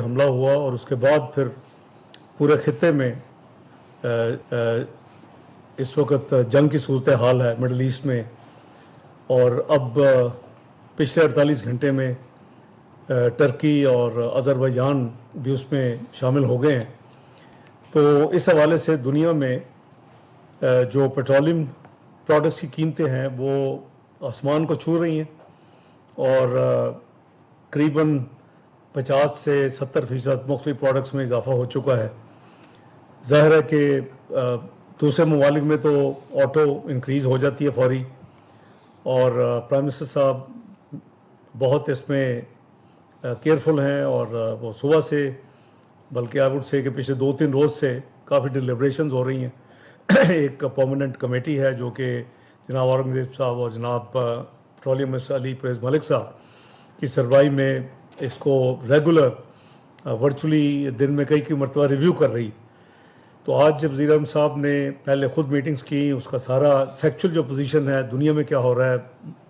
حملہ ہوا اور اس کے بعد پھر پورے خطے میں اس وقت جنگ کی صورتحال ہے مڈل ایسٹ میں، اور اب پچھلے 48 گھنٹے میں ٹرکی اور آذربائیجان بھی اس میں شامل ہو گئے ہیں. تو اس حوالے سے دنیا میں جو پیٹرولیم پروڈکٹس کی قیمتیں ہیں وہ آسمان کو چھو رہی ہیں، اور قریباً 50 سے 70% مختلف پروڈکٹس میں اضافہ ہو چکا ہے. ظاہر ہے کہ دوسرے ممالک میں تو آٹو انکریز ہو جاتی ہے فوری، اور پرائم منسٹر صاحب بہت اس میں کیئرفل ہیں، اور وہ صبح سے بلکہ آپ وڈ سے کہ پچھلے 2-3 روز سے کافی ڈیلیبریشنز ہو رہی ہیں. ایک پرماننٹ کمیٹی ہے جو کہ جناب اورنگزیب صاحب اور جناب پیٹرولیم منسٹر علی پریز ملک صاحب کی سربراہی میں اس کو ریگولر ورچولی دن میں کئی مرتبہ ریویو کر رہی. تو آج جب وزیر اعظم صاحب نے پہلے خود میٹنگز کی، اس کا سارا فیکچول جو پوزیشن ہے دنیا میں کیا ہو رہا ہے،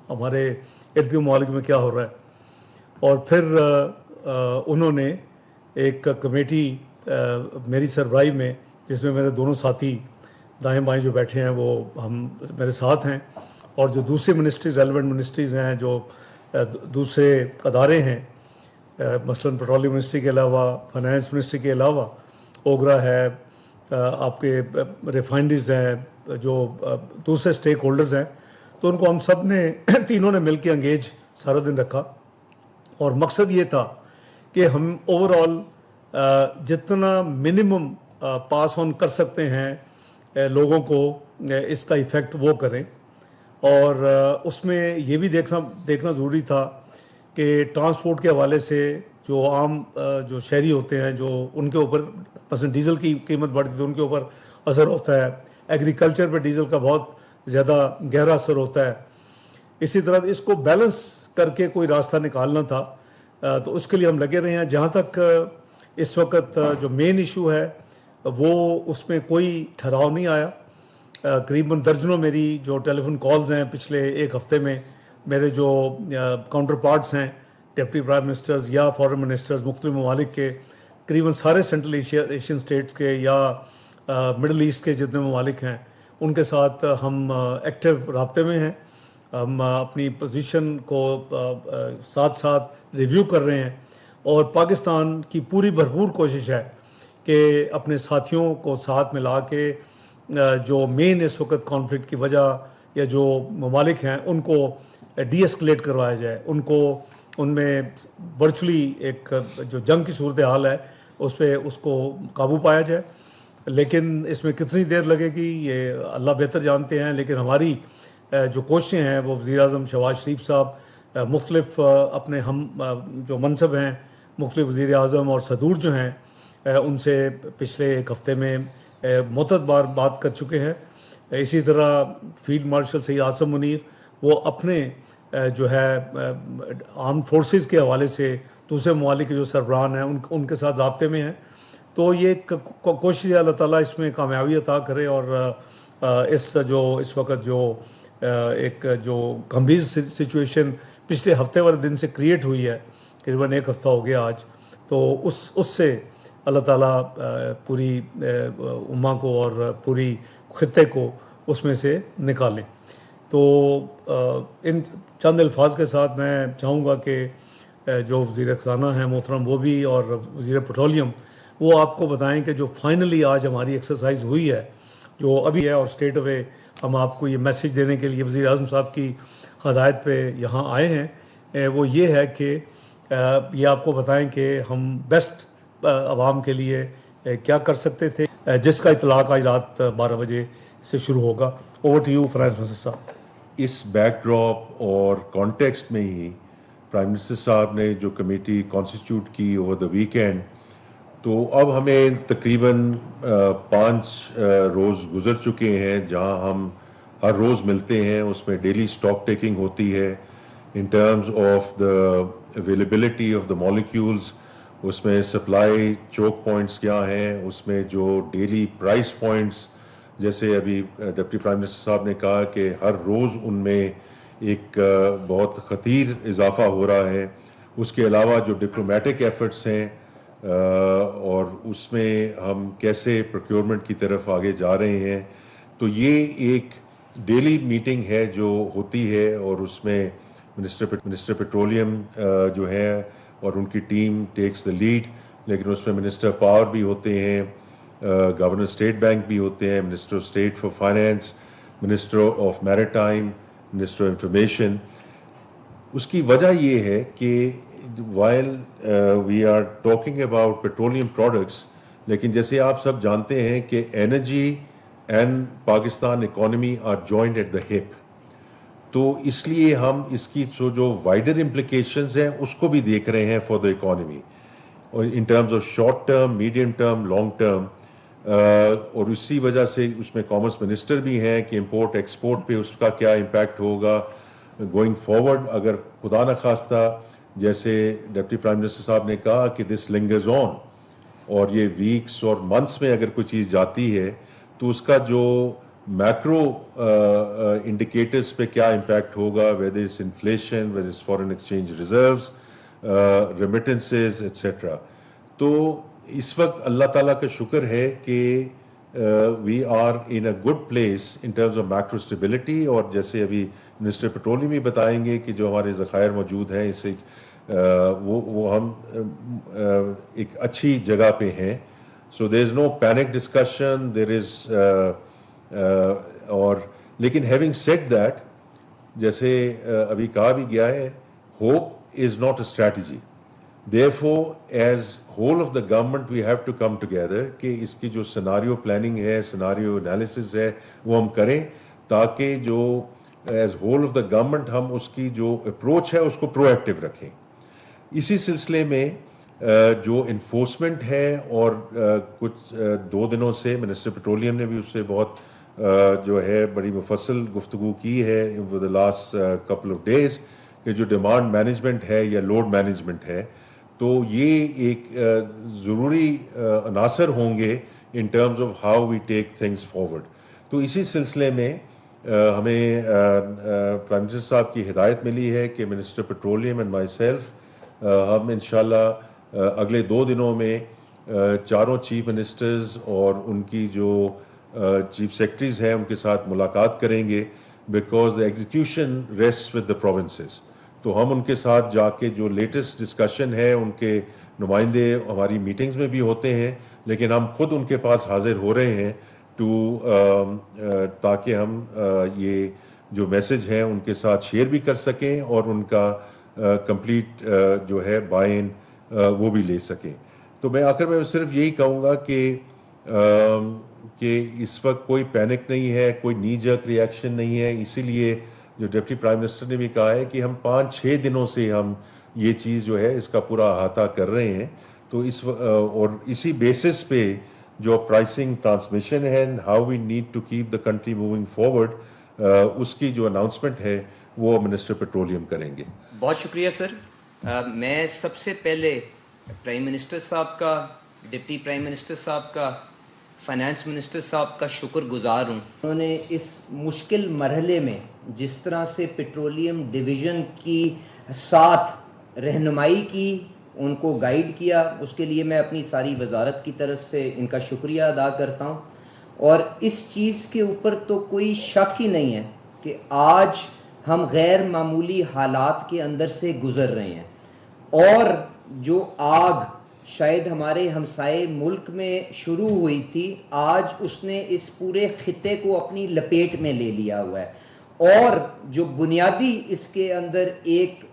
ہمارے ارد گرد ممالک میں کیا ہو رہا ہے، اور پھر انہوں نے ایک کمیٹی میری سربراہی میں، جس میں میرے دونوں ساتھی دائیں بائیں جو بیٹھے ہیں وہ ہم میرے ساتھ ہیں، اور جو دوسری منسٹریز ریلیونٹ منسٹریز ہیں، جو دوسرے ادارے ہیں، مثلاً پیٹرولیم منسٹری کے علاوہ، فائنانس منسٹری کے علاوہ اوگرا ہے، آپ کے ریفائنریز ہیں، جو دوسرے سٹیک ہولڈرز ہیں، تو ان کو ہم سب نے تینوں نے مل کے انگیج سارا دن رکھا. اور مقصد یہ تھا کہ ہم اوور آل جتنا منیمم پاس آن کر سکتے ہیں لوگوں کو اس کا ایفیکٹ وہ کریں. اور اس میں یہ بھی دیکھنا ضروری تھا کہ ٹرانسپورٹ کے حوالے سے جو عام جو شہری ہوتے ہیں، جو ان کے اوپر مثلا ڈیزل کی قیمت بڑھتی تو ان کے اوپر اثر ہوتا ہے، ایگریکلچر پہ ڈیزل کا بہت زیادہ گہرا اثر ہوتا ہے. اسی طرح اس کو بیلنس کر کے کوئی راستہ نکالنا تھا، تو اس کے لیے ہم لگے رہے ہیں. جہاں تک اس وقت جو مین ایشو ہے وہ اس میں کوئی ٹھہراؤ نہیں آیا. قریباً درجنوں میری جو ٹیلی فون کالز ہیں پچھلے ایک ہفتے میں، میرے جو کاؤنٹر پارٹس ہیں ڈپٹی پرائم منسٹرز یا فارن منسٹرز مختلف ممالک کے، قریباً سارے سینٹرل ایشین اسٹیٹس کے یا مڈل ایسٹ کے جتنے ممالک ہیں، ان کے ساتھ ہم ایکٹیو رابطے میں ہیں. ہم اپنی پوزیشن کو ساتھ ساتھ ریویو کر رہے ہیں، اور پاکستان کی پوری بھرپور کوشش ہے کہ اپنے ساتھیوں کو ساتھ ملا کے جو مین اس وقت کانفلکٹ کی وجہ یا جو ممالک ہیں ان کو ڈی ایسکلیٹ کروایا جائے، ان میں ورچولی ایک جو جنگ کی صورتحال ہے اس کو قابو پایا جائے. لیکن اس میں کتنی دیر لگے گی یہ اللہ بہتر جانتے ہیں، لیکن ہماری جو کوششیں ہیں وہ وزیر اعظم شہباز شریف صاحب مختلف اپنے ہم جو منصب ہیں مختلف وزیر اعظم اور صدور جو ہیں ان سے پچھلے ایک ہفتے میں متعدد بار بات کر چکے ہیں. اسی طرح فیلڈ مارشل سید عاصم منیر وہ اپنے جو ہے آرم فورسز کے حوالے سے دوسرے ممالک کے جو سربراہان ہیں ان کے ساتھ رابطے میں ہیں. تو یہ کوشش ہے اللہ تعالیٰ اس میں کامیابی عطا کرے، اور اس وقت جو ایک جو گمبھیر سچویشن پچھلے ہفتے والے دن سے کریٹ ہوئی ہے، تقریباً ایک ہفتہ ہو گیا آج، تو اس سے اللہ تعالیٰ پوری امہ کو اور پوری خطے کو اس میں سے نکالیں. تو ان چند الفاظ کے ساتھ میں چاہوں گا کہ جو وزیر خزانہ ہیں محترم وہ بھی، اور وزیر پیٹرولیم وہ آپ کو بتائیں کہ جو فائنلی آج ہماری ایکسرسائز ہوئی ہے جو ابھی ہے، اور اسٹیٹ اوے ہم آپ کو یہ میسیج دینے کے لیے وزیر اعظم صاحب کی ہدایت پہ یہاں آئے ہیں، وہ یہ ہے کہ یہ آپ کو بتائیں کہ ہم بیسٹ عوام کے لیے کیا کر سکتے تھے، جس کا اطلاق آج رات 12 بجے سے شروع ہوگا. Over to you finance minister صاحب. اس بیک ڈراپ اور کانٹیکسٹ میں ہی پرائم منسٹر صاحب نے جو کمیٹی کانسٹیٹیوٹ کی اوور دا ویکینڈ، تو اب ہمیں تقریباً 5 روز گزر چکے ہیں جہاں ہم ہر روز ملتے ہیں. اس میں ڈیلی اسٹاک ٹیکنگ ہوتی ہے in terms of the availability of the molecules, اس میں سپلائی چوک پوائنٹس کیا ہیں، اس میں جو ڈیلی پرائس پوائنٹس، جیسے ابھی ڈپٹی پرائم منسٹر صاحب نے کہا کہ ہر روز ان میں ایک بہت خطیر اضافہ ہو رہا ہے. اس کے علاوہ جو ڈپلومیٹک ایفرٹس ہیں اور اس میں ہم کیسے پروکیورمنٹ کی طرف آگے جا رہے ہیں. تو یہ ایک ڈیلی میٹنگ ہے جو ہوتی ہے, اور اس میں منسٹر پیٹرولیم جو ہے اور ان کی ٹیم ٹیکس دا لیڈ, لیکن اس میں منسٹر پاور بھی ہوتے ہیں, گورنر اسٹیٹ بینک بھی ہوتے ہیں, minister of state for finance, minister of maritime, minister of information. اس کی وجہ یہ ہے کہ while we are talking about petroleum products, لیکن جیسے آپ سب جانتے ہیں کہ energy and Pakistan economy are joint at the hip. تو اس لیے ہم اس کی جو وائڈر امپلیکیشنز ہیں اس کو بھی دیکھ رہے ہیں فار دا اکانومی, اور ان terms of short term, medium term, long term. اور اسی وجہ سے اس میں کامرس منسٹر بھی ہیں کہ امپورٹ ایکسپورٹ پہ اس کا کیا امپیکٹ ہوگا گوئنگ فارورڈ. اگر خدا نخواستہ جیسے ڈپٹی پرائم منسٹر صاحب نے کہا کہ دس لنگرز آن, اور یہ ویکس اور منتھس میں اگر کوئی چیز جاتی ہے تو اس کا جو میکرو انڈیکیٹرز پہ کیا امپیکٹ ہوگا, whether is inflation, whether is foreign exchange reserves, remittances etcetera. تو اس وقت اللہ تعالیٰ کا شکر ہے کہ we are in a good place in terms of macro stability, اور جیسے ابھی منسٹر پیٹرولیم بھی بتائیں گے کہ جو ہمارے ذخائر موجود ہیں اسے وہ ہم ایک اچھی جگہ پہ ہیں. سو دیر از نو پینک ڈسکشن, دیر از اور لیکن ہیونگ سیڈ دیٹ, جیسے ابھی کہا بھی گیا ہے, hope is not a strategy. Therefore, as whole of the government we have to come together کہ اس کی جو سیناریو پلاننگ ہے, سیناریو انالیسس ہے, وہ ہم کریں تاکہ جو as whole of the government ہم اس کی جو اپروچ ہے اس کو پرو ایکٹیو رکھیں. اسی سلسلے میں جو انفورسمنٹ ہے, اور کچھ 2 دنوں سے منسٹر پیٹرولیم نے بھی اس سے بہت جو ہے بڑی مفصل گفتگو کی ہے with the last couple of days, کہ جو ڈیمانڈ مینجمنٹ ہے یا لوڈ مینجمنٹ ہے, تو یہ ایک ضروری عناصر ہوں گے in terms of how we take things forward. تو اسی سلسلے میں ہمیں پرائم منسٹر صاحب کی ہدایت ملی ہے کہ minister petroleum and my self ہم انشاءاللہ اگلے 2 دنوں میں 4 چیف منسٹرز اور ان کی جو چیف سیکرٹریز ہیں ان کے ساتھ ملاقات کریں گے, because the execution rest with the provinces. تو ہم ان کے ساتھ جا کے جو لیٹسٹ ڈسکشن ہے, ان کے نمائندے ہماری میٹنگز میں بھی ہوتے ہیں, لیکن ہم خود ان کے پاس حاضر ہو رہے ہیں تاکہ ہم یہ جو میسج ہیں ان کے ساتھ شیئر بھی کر سکیں اور ان کا کمپلیٹ جو ہے بائن وہ بھی لے سکیں. تو میں آخر میں صرف یہی کہوں گا کہ اس وقت کوئی پینک نہیں ہے, کوئی نی جرک ری ایکشن نہیں ہے. اسی لیے جو ڈپٹی پرائم منسٹر نے بھی کہا ہے کہ ہم 5-6 دنوں سے ہم یہ چیز جو ہے اس کا پورا احاطہ کر رہے ہیں. تو اور اسی بیسس پہ جو پرائسنگ ٹرانسمیشن ہے, how we need to keep the country moving forward, اس کی جو اناؤنسمنٹ ہے وہ منسٹر پیٹرولیم کریں گے. بہت شکریہ سر. میں سب سے پہلے پرائم منسٹر صاحب کا, ڈپٹی پرائم منسٹر صاحب کا, فائنانس منسٹر صاحب کا شکر گزار ہوں. انہوں نے اس مشکل مرحلے میں جس طرح سے پیٹرولیم ڈویژن کی ساتھ رہنمائی کی, ان کو گائیڈ کیا, اس کے لیے میں اپنی ساری وزارت کی طرف سے ان کا شکریہ ادا کرتا ہوں. اور اس چیز کے اوپر تو کوئی شک ہی نہیں ہے کہ آج ہم غیر معمولی حالات کے اندر سے گزر رہے ہیں, اور جو آگ شاید ہمارے ہمسائے ملک میں شروع ہوئی تھی, آج اس نے اس پورے خطے کو اپنی لپیٹ میں لے لیا ہوا ہے. اور جو بنیادی اس کے اندر ایک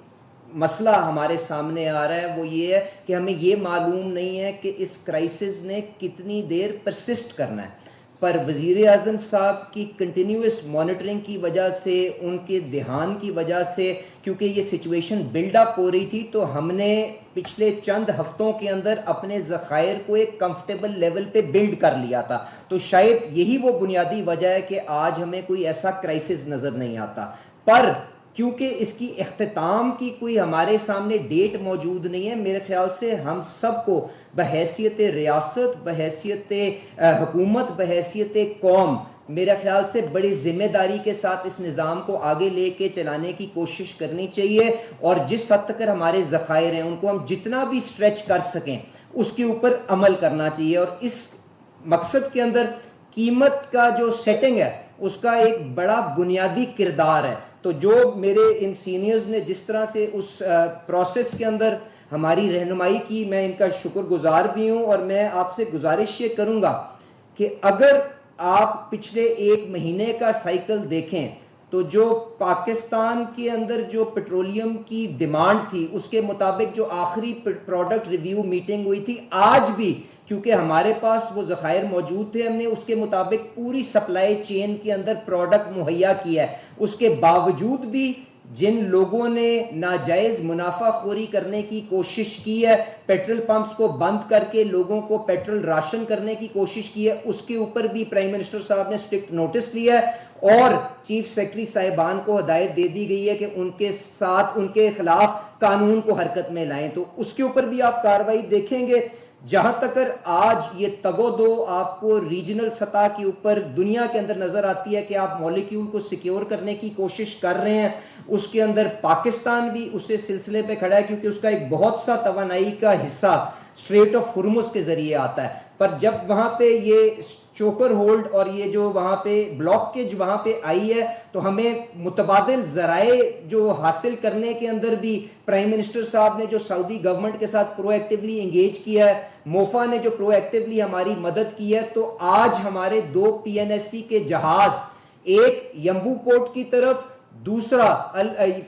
مسئلہ ہمارے سامنے آ رہا ہے وہ یہ ہے کہ ہمیں یہ معلوم نہیں ہے کہ اس کرائسس نے کتنی دیر پرسسٹ کرنا ہے. پر وزیر اعظم صاحب کی کنٹینیوس مانیٹرنگ کی وجہ سے, ان کے دھیان کی وجہ سے, کیونکہ یہ سچویشن بلڈ اپ ہو رہی تھی, تو ہم نے پچھلے چند ہفتوں کے اندر اپنے ذخائر کو ایک کمفرٹیبل لیول پہ بلڈ کر لیا تھا. تو شاید یہی وہ بنیادی وجہ ہے کہ آج ہمیں کوئی ایسا کرائسس نظر نہیں آتا. پر کیونکہ اس کی اختتام کی کوئی ہمارے سامنے ڈیٹ موجود نہیں ہے, میرے خیال سے ہم سب کو بحیثیت ریاست, بحیثیت حکومت, بحیثیت قوم, میرے خیال سے بڑی ذمہ داری کے ساتھ اس نظام کو آگے لے کے چلانے کی کوشش کرنی چاہیے. اور جس حد تک ہمارے ذخائر ہیں ان کو ہم جتنا بھی اسٹریچ کر سکیں اس کے اوپر عمل کرنا چاہیے. اور اس مقصد کے اندر قیمت کا جو سیٹنگ ہے اس کا ایک بڑا بنیادی کردار ہے. تو جو میرے ان سینئرز نے جس طرح سے اس پروسیس کے اندر ہماری رہنمائی کی, میں ان کا شکر گزار بھی ہوں. اور میں آپ سے گزارش یہ کروں گا کہ اگر آپ پچھلے 1 مہینے کا سائیکل دیکھیں تو جو پاکستان کے اندر جو پیٹرولیم کی ڈیمانڈ تھی اس کے مطابق جو آخری پروڈکٹ ریویو میٹنگ ہوئی تھی, آج بھی کیونکہ ہمارے پاس وہ ذخائر موجود تھے, ہم نے اس کے مطابق پوری سپلائی چین کے اندر پروڈکٹ مہیا کیا ہے. اس کے باوجود بھی جن لوگوں نے ناجائز منافع خوری کرنے کی کوشش کی ہے, پیٹرول پمپس کو بند کر کے لوگوں کو پیٹرول راشن کرنے کی کوشش کی ہے, اس کے اوپر بھی پرائم منسٹر صاحب نے سٹرکٹ نوٹس لیا ہے اور چیف سیکرٹری صاحبان کو ہدایت دے دی گئی ہے کہ ان کے ساتھ ان کے خلاف قانون کو حرکت میں لائیں. تو اس کے اوپر بھی آپ کارروائی دیکھیں گے. جہاں تک آج یہ تگ و دو آپ کو ریجنل سطح کے اوپر دنیا کے اندر نظر آتی ہے کہ آپ مالیکیول کو سیکیور کرنے کی کوشش کر رہے ہیں, اس کے اندر پاکستان بھی اس سلسلے پہ کھڑا ہے کیونکہ اس کا ایک بہت سا توانائی کا حصہ اسٹریٹ آف ہرمز کے ذریعے آتا ہے. پر جب وہاں پہ یہ چوکر ہولڈ اور یہ جو وہاں پہ بلاکیج وہاں پہ آئی ہے تو ہمیں متبادل ذرائع جو حاصل کرنے کے اندر بھی پرائم منسٹر صاحب نے جو سعودی گورنمنٹ کے ساتھ پرو ایکٹیولی انگیج کیا ہے, موفا نے جو پرو ایکٹیولی ہماری مدد کی ہے, تو آج ہمارے 2 PNSC کے جہاز, ایک یمبو پورٹ کی طرف, دوسرا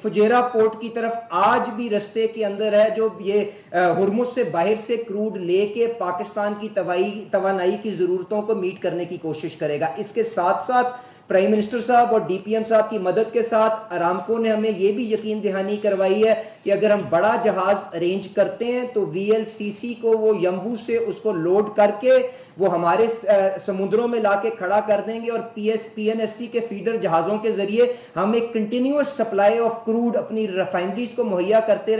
فجیرہ پورٹ کی طرف, آج بھی رستے کے اندر ہے, جو یہ ہرمز سے باہر سے کروڈ لے کے پاکستان کی توانائی کی ضرورتوں کو میٹ کرنے کی کوشش کرے گا. اس کے ساتھ ساتھ پرائم منسٹر صاحب اور DPM صاحب کی مدد کے ساتھ ارامکو نے ہمیں یہ بھی یقین دہانی کروائی ہے کہ اگر ہم بڑا جہاز ارینج کرتے ہیں تو VLCC کو وہ یمبو سے اس کو لوڈ کر کے وہ ہمارے سمندروں میں لا کے کھڑا کر دیں گے, اور PNSC کے فیڈر جہازوں کے ذریعے ہم ایک کنٹینیوس سپلائی آف کروڈ اپنی ریفائنریز کو مہیا کرتے